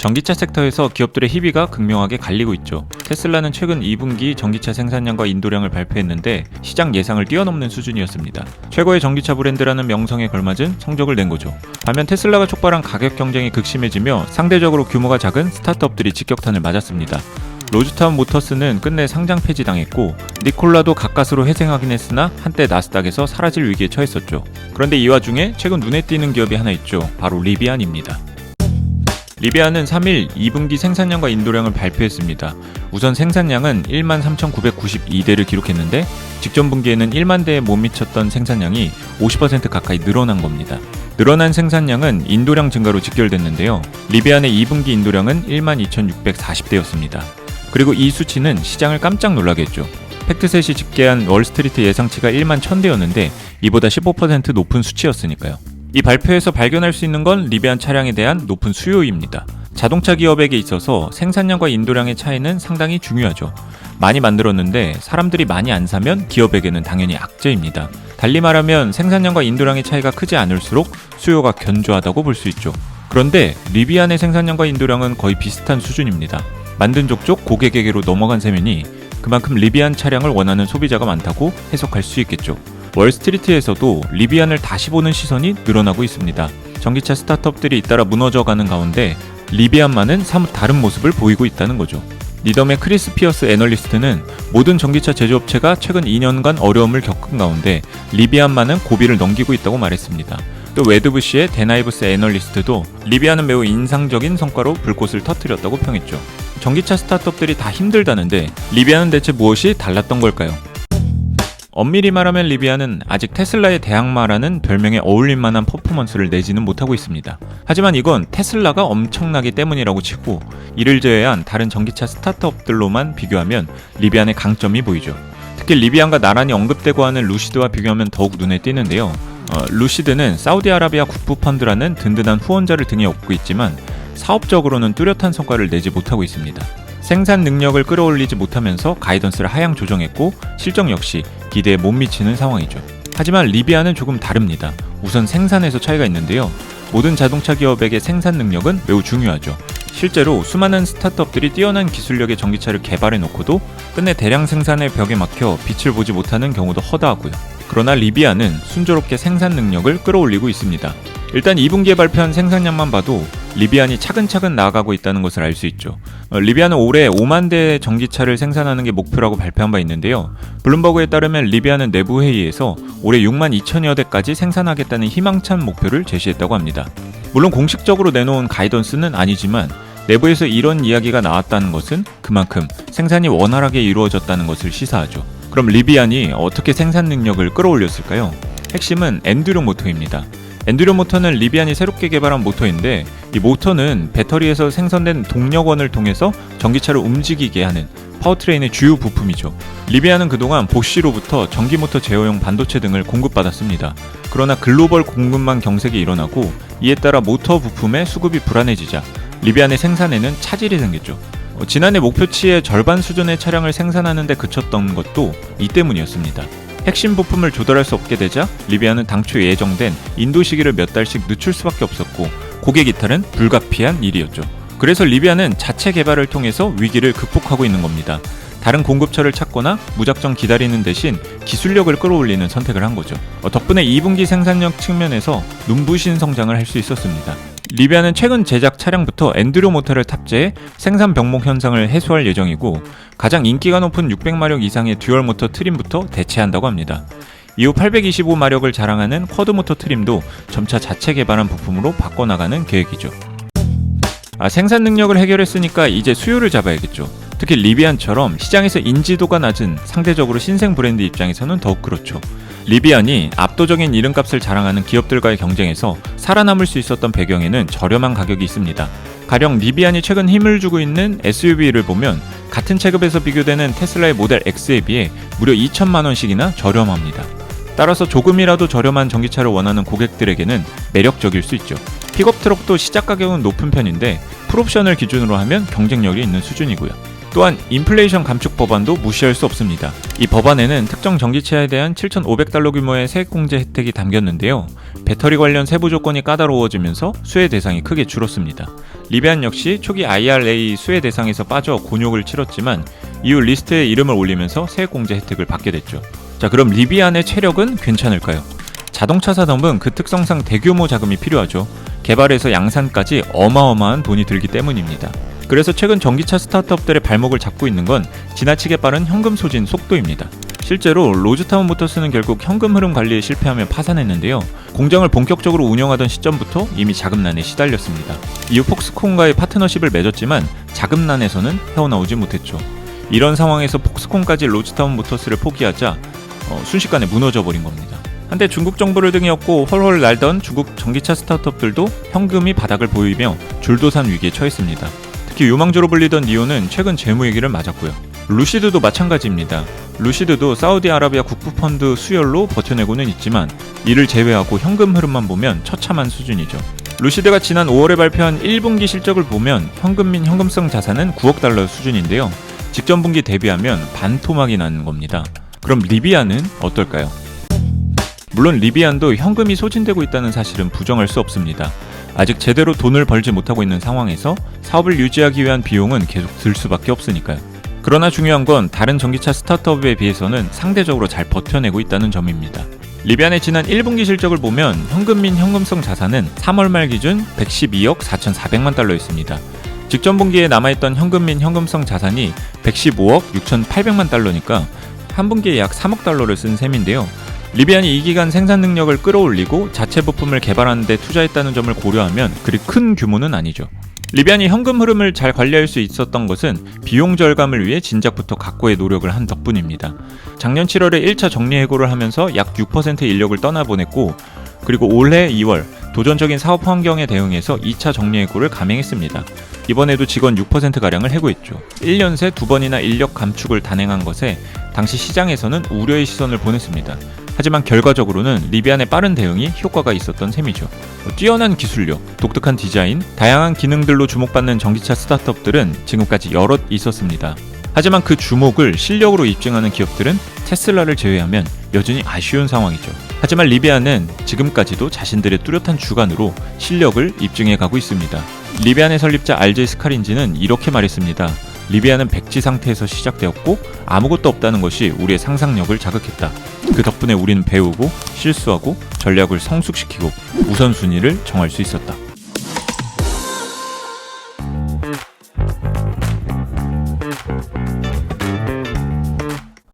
전기차 섹터에서 기업들의 희비가 극명하게 갈리고 있죠. 테슬라는 최근 2분기 전기차 생산량과 인도량을 발표했는데 시장 예상을 뛰어넘는 수준이었습니다. 최고의 전기차 브랜드라는 명성에 걸맞은 성적을 낸 거죠. 반면 테슬라가 촉발한 가격 경쟁이 극심해지며 상대적으로 규모가 작은 스타트업들이 직격탄을 맞았습니다. 로즈타운 모터스는 끝내 상장 폐지당했고 니콜라도 가까스로 회생하긴 했으나 한때 나스닥에서 사라질 위기에 처했었죠. 그런데 이 와중에 최근 눈에 띄는 기업이 하나 있죠. 바로 리비안입니다. 리비안은 3일 2분기 생산량과 인도량을 발표했습니다. 우선 생산량은 13,992대를 기록했는데 직전 분기에는 1만 대에 못 미쳤던 생산량이 50% 가까이 늘어난 겁니다. 늘어난 생산량은 인도량 증가로 직결됐는데요. 리비안의 2분기 인도량은 12,640대였습니다. 그리고 이 수치는 시장을 깜짝 놀라게 했죠. 팩트셋이 집계한 월스트리트 예상치가 1만 1000대였는데 이보다 15% 높은 수치였으니까요. 이 발표에서 발견할 수 있는 건 리비안 차량에 대한 높은 수요입니다. 자동차 기업에게 있어서 생산량과 인도량의 차이는 상당히 중요하죠. 많이 만들었는데 사람들이 많이 안 사면 기업에게는 당연히 악재입니다. 달리 말하면 생산량과 인도량의 차이가 크지 않을수록 수요가 견조하다고 볼 수 있죠. 그런데 리비안의 생산량과 인도량은 거의 비슷한 수준입니다. 만든 족족 고객에게로 넘어간 셈이니 그만큼 리비안 차량을 원하는 소비자가 많다고 해석할 수 있겠죠. 월스트리트에서도 리비안을 다시 보는 시선이 늘어나고 있습니다. 전기차 스타트업들이 잇따라 무너져가는 가운데 리비안만은 사뭇 다른 모습을 보이고 있다는 거죠. 니덤의 크리스 피어스 애널리스트는 모든 전기차 제조업체가 최근 2년간 어려움을 겪은 가운데 리비안만은 고비를 넘기고 있다고 말했습니다. 또 웨드부시의 데나이브스 애널리스트도 리비안은 매우 인상적인 성과로 불꽃을 터뜨렸다고 평했죠. 전기차 스타트업들이 다 힘들다는데 리비안은 대체 무엇이 달랐던 걸까요? 엄밀히 말하면 리비안은 아직 테슬라의 대항마라는 별명에 어울릴 만한 퍼포먼스를 내지는 못하고 있습니다. 하지만 이건 테슬라가 엄청나기 때문이라고 치고 이를 제외한 다른 전기차 스타트업들로만 비교하면 리비안의 강점이 보이죠. 특히 리비안과 나란히 언급되고 하는 루시드와 비교하면 더욱 눈에 띄는데요. 루시드는 사우디아라비아 국부펀드라는 든든한 후원자를 등에 업고 있지만 사업적으로는 뚜렷한 성과를 내지 못하고 있습니다. 생산 능력을 끌어올리지 못하면서 가이던스를 하향 조정했고 실적 역시 기대에 못 미치는 상황이죠. 하지만 리비안은 조금 다릅니다. 우선 생산에서 차이가 있는데요. 모든 자동차 기업에게 생산 능력은 매우 중요하죠. 실제로 수많은 스타트업들이 뛰어난 기술력의 전기차를 개발해 놓고도 끝내 대량 생산의 벽에 막혀 빛을 보지 못하는 경우도 허다하고요. 그러나 리비안은 순조롭게 생산 능력을 끌어올리고 있습니다. 일단 2분기에 발표한 생산량만 봐도 리비안이 차근차근 나아가고 있다는 것을 알 수 있죠. 리비안은 올해 5만 대의 전기차를 생산하는 게 목표라고 발표한 바 있는데요. 블룸버그에 따르면 리비안은 내부 회의에서 올해 6만 2천여 대까지 생산하겠다는 희망찬 목표를 제시했다고 합니다. 물론 공식적으로 내놓은 가이던스는 아니지만 내부에서 이런 이야기가 나왔다는 것은 그만큼 생산이 원활하게 이루어졌다는 것을 시사하죠. 그럼 리비안이 어떻게 생산 능력을 끌어올렸을까요? 핵심은 엔듀로 모터입니다. 엔듀로 모터는 리비안이 새롭게 개발한 모터인데 이 모터는 배터리에서 생성된 동력원을 통해서 전기차를 움직이게 하는 파워트레인의 주요 부품이죠. 리비안은 그동안 보쉬로부터 전기모터 제어용 반도체 등을 공급받았습니다. 그러나 글로벌 공급망 경색이 일어나고 이에 따라 모터 부품의 수급이 불안해지자 리비안의 생산에는 차질이 생겼죠. 지난해 목표치의 절반 수준의 차량을 생산하는 데 그쳤던 것도 이 때문이었습니다. 핵심 부품을 조달할 수 없게 되자 리비안은 당초 예정된 인도 시기를 몇 달씩 늦출 수밖에 없었고 고객 이탈은 불가피한 일이었죠. 그래서 리비안은 자체 개발을 통해서 위기를 극복하고 있는 겁니다. 다른 공급처를 찾거나 무작정 기다리는 대신 기술력을 끌어올리는 선택을 한 거죠. 덕분에 2분기 생산력 측면에서 눈부신 성장을 할 수 있었습니다. 리비안은 최근 제작 차량부터 엔듀로 모터를 탑재해 생산 병목 현상을 해소할 예정이고 가장 인기가 높은 600마력 이상의 듀얼 모터 트림부터 대체한다고 합니다. 이후 825마력을 자랑하는 쿼드 모터 트림도 점차 자체 개발한 부품으로 바꿔나가는 계획이죠. 생산 능력을 해결했으니까 이제 수요를 잡아야겠죠. 특히 리비안처럼 시장에서 인지도가 낮은 상대적으로 신생 브랜드 입장에서는 더욱 그렇죠. 리비안이 압도적인 이름값을 자랑하는 기업들과의 경쟁에서 살아남을 수 있었던 배경에는 저렴한 가격이 있습니다. 가령 리비안이 최근 힘을 주고 있는 SUV를 보면 같은 체급에서 비교되는 테슬라의 모델 X에 비해 무려 2천만 원씩이나 저렴합니다. 따라서 조금이라도 저렴한 전기차를 원하는 고객들에게는 매력적일 수 있죠. 픽업 트럭도 시작 가격은 높은 편인데 풀옵션을 기준으로 하면 경쟁력이 있는 수준이고요. 또한 인플레이션 감축 법안도 무시할 수 없습니다. 이 법안에는 특정 전기차에 대한 7,500달러 규모의 세액공제 혜택이 담겼는데요. 배터리 관련 세부 조건이 까다로워지면서 수혜 대상이 크게 줄었습니다. 리비안 역시 초기 IRA 수혜 대상에서 빠져 곤욕을 치렀지만 이후 리스트에 이름을 올리면서 세액공제 혜택을 받게 됐죠. 자, 그럼 리비안의 체력은 괜찮을까요? 자동차 산업은 그 특성상 대규모 자금이 필요하죠. 개발에서 양산까지 어마어마한 돈이 들기 때문입니다. 그래서 최근 전기차 스타트업들의 발목을 잡고 있는 건 지나치게 빠른 현금 소진 속도입니다. 실제로 로즈타운 모터스는 결국 현금 흐름 관리에 실패하며 파산했는데요. 공장을 본격적으로 운영하던 시점부터 이미 자금난에 시달렸습니다. 이후 폭스콘과의 파트너십을 맺었지만 자금난에서는 헤어나오지 못했죠. 이런 상황에서 폭스콘까지 로즈타운 모터스를 포기하자 순식간에 무너져버린 겁니다. 한때 중국 정부를 등에 업고 헐헐 날던 중국 전기차 스타트업들도 현금이 바닥을 보이며 줄도산 위기에 처했습니다. 특히 유망주로 불리던 니오는 최근 재무위기를 맞았고요. 루시드도 마찬가지입니다. 루시드도 사우디아라비아 국부펀드 수혈로 버텨내고는 있지만 이를 제외하고 현금 흐름만 보면 처참한 수준이죠. 루시드가 지난 5월에 발표한 1분기 실적을 보면 현금 및 현금성 자산은 9억 달러 수준인데요. 직전 분기 대비하면 반토막이 나는 겁니다. 그럼 리비안은 어떨까요? 물론 리비안도 현금이 소진되고 있다는 사실은 부정할 수 없습니다. 아직 제대로 돈을 벌지 못하고 있는 상황에서 사업을 유지하기 위한 비용은 계속 들 수밖에 없으니까요. 그러나 중요한 건 다른 전기차 스타트업에 비해서는 상대적으로 잘 버텨내고 있다는 점입니다. 리비안의 지난 1분기 실적을 보면 현금 및 현금성 자산은 3월 말 기준 112억 4,400만 달러였습니다. 직전 분기에 남아있던 현금 및 현금성 자산이 115억 6,800만 달러니까 한 분기에 약 3억 달러를 쓴 셈인데요. 리비안이 이 기간 생산 능력을 끌어올리고 자체 부품을 개발하는 데 투자했다는 점을 고려하면 그리 큰 규모는 아니죠. 리비안이 현금 흐름을 잘 관리할 수 있었던 것은 비용 절감을 위해 진작부터 각고의 노력을 한 덕분입니다. 작년 7월에 1차 정리해고를 하면서 약 6%의 인력을 떠나보냈고 그리고 올해 2월 도전적인 사업 환경에 대응해서 2차 정리해고를 감행했습니다. 이번에도 직원 6%가량을 해고했죠. 1년 새 2번이나 인력 감축을 단행한 것에 당시 시장에서는 우려의 시선을 보냈습니다. 하지만 결과적으로는 리비안의 빠른 대응이 효과가 있었던 셈이죠. 뛰어난 기술력, 독특한 디자인, 다양한 기능들로 주목받는 전기차 스타트업들은 지금까지 여럿 있었습니다. 하지만 그 주목을 실력으로 입증하는 기업들은 테슬라를 제외하면 여전히 아쉬운 상황이죠. 하지만 리비안은 지금까지도 자신들의 뚜렷한 주관으로 실력을 입증해가고 있습니다. 리비안의 설립자 RJ 스카린지는 이렇게 말했습니다. 리비안은 백지 상태에서 시작되었고 아무것도 없다는 것이 우리의 상상력을 자극했다. 그 덕분에 우리는 배우고 실수하고 전략을 성숙시키고 우선순위를 정할 수 있었다.